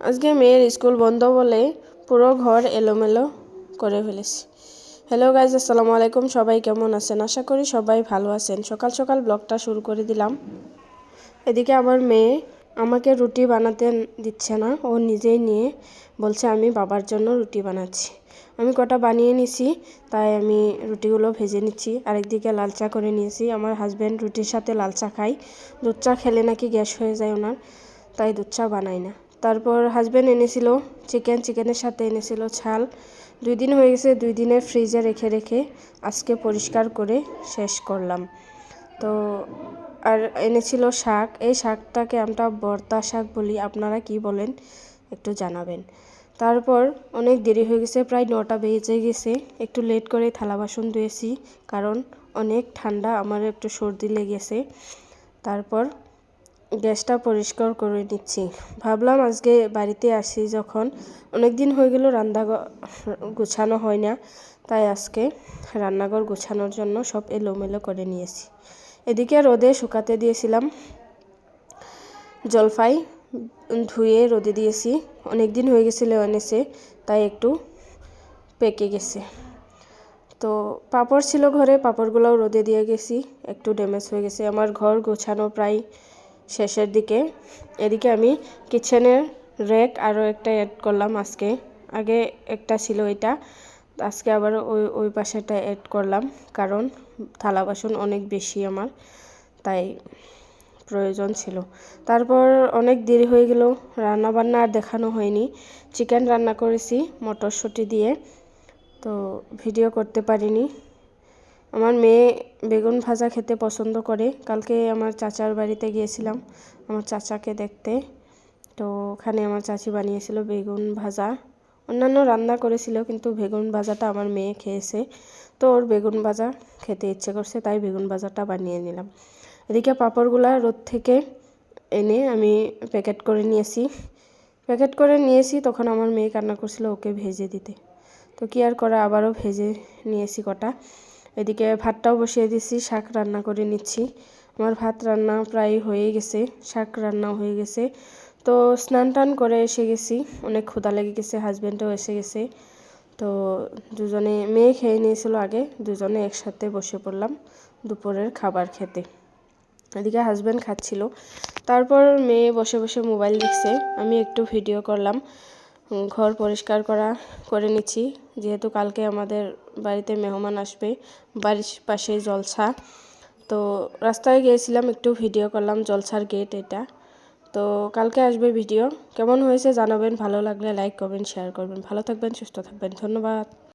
আজকে মেয়ের স্কুল বন্ধ বলে পুরো ঘর এলোমেলো করে ফেলেছি। হ্যালো গাইজ, আসসালামু আলাইকুম। সবাই কেমন আছেন? আশা করি সবাই ভালো আছেন। সকাল সকাল ব্লগটা শুরু করে দিলাম। এদিকে আমার মেয়ে আমাকে রুটি বানাতে দিচ্ছে না, ও নিজেই নিয়ে বলছে আমি বাবার জন্য রুটি বানাচ্ছি। আমি কটা বানিয়ে নিছি, তাই আমি রুটিগুলো ভেজে নিচ্ছি। আরেকদিকে লাল চা করে নিয়েছি। আমার হাজব্যান্ড রুটির সাথে লাল চা খায়। দুধ চা খেলে নাকি গ্যাস হয়ে যায় ওনার, তাই দুধ চা বানাই না। তারপর হাজব্যান্ড এনেছিল চিকেনের সাথে এনেছিল ছাল। 2 দিন হয়ে গেছে, 2 দিনের ফ্রিজে রেখে রেখে আজকে পরিষ্কার করে শেষ করলাম। তো আর এনেছিল শাক। এই শাকটাকে আমরা বর্তা শাক বলি, আপনারা কি বলেন একটু জানাবেন। তারপর অনেক দেরি হয়ে গেছে, প্রায় 9টা বেজে গেছে। একটু লেট করে থালা বাসন ধুয়েছি, কারণ অনেক ঠান্ডা, আমার একটু সর্দি লেগেছে। তারপর গ্যাসটা পরিষ্কার করে নিচ্ছি। ভাবলাম আজকে বাড়িতে আসি যখন, অনেক দিন হয়ে গেল রান্নাঘর গোছানো হয় না, তাই আজকে রান্নাঘর গোছানোর জন্য সব এলোমেলো করে নিয়েছি। এদিকে রোদে শুকাতে দিয়েছিলাম জলফাই, ধুয়ে রোদে দিয়েছি। অনেক দিন হয়ে গেছিল এনেছে, তাই একটু পেকে গেছে। তো পাঁপড় ছিল ঘরে, পাঁপড়গুলোও রোদে দিয়ে গেছি, একটু ড্যামেজ হয়ে গেছে। আমার ঘর গোছানো প্রায় শেষের দিকে। এদিকে আমি কিচেনের র্যাক আরও একটা অ্যাড করলাম আজকে। আগে একটা ছিল এটা, আজকে আবার ওই পাশেটা অ্যাড করলাম, কারণ থালা বাসন অনেক বেশি আমার, তাই প্রয়োজন ছিল। তারপর অনেক দেরি হয়ে গেল, রান্নাবান্না আর দেখানো হয়নি। চিকেন রান্না করেছি মটরশুঁটি দিয়ে, তো ভিডিও করতে পারিনি। আমার মেয়ে বেগুন ভাজা খেতে পছন্দ করে। কালকে আমার চাচার বাড়িতে গিয়েছিলাম আমার চাচাকে দেখতে, তো ওখানে আমার চাচি বানিয়েছিল বেগুন ভাজা। অন্যান্য রান্না করেছিল, কিন্তু বেগুন ভাজাটা আমার মেয়ে খেয়েছে, তো ওর বেগুন ভাজা খেতে ইচ্ছে করছে, তাই বেগুন ভাজাটা বানিয়ে নিলাম। এদিকে পাঁপড়গুলা রোদ থেকে এনে আমি প্যাকেট করে নিয়েছি। তখন আমার মেয়ে কান্না করছিল ওকে ভেজে দিতে, তো কি আর করা, আবারও ভেজে নিয়েছি কটা। এদিকে ভাতটাও বসিয়ে দিয়েছি, শাক রান্না করে নিচ্ছি। আমার ভাত রান্না প্রায় হয়ে গেছে, শাক রান্নাও হয়ে গেছে। তো স্নান টান করে এসে গেছি, অনেক ক্ষুধা লেগে গেছে, হাজব্যান্ডও এসে গেছে। তো দুজনে, মেয়ে খেয়ে নিয়েছিল আগে, দুজনে একসাথে বসে পড়লাম দুপুরের খাবার খেতে। এদিকে হাজব্যান্ড খাচ্ছিল, তারপর মেয়ে বসে বসে মোবাইল দেখছে, আমি একটু ভিডিও করলাম। ঘর পরিষ্কার করে নিচ্ছি, যেহেতু কালকে আমাদের বাড়িতে মেহমান আসবে, বাড়ির পাশে জলসা। তো রাস্তায় গিয়েছিলাম, একটু ভিডিও করলাম, জলসার গেট এটা। তো কালকে আসবে ভিডিও। কেমন হয়েছে জানাবেন, ভালো লাগলে লাইক করবেন, শেয়ার করবেন। ভালো থাকবেন, সুস্থ থাকবেন, ধন্যবাদ।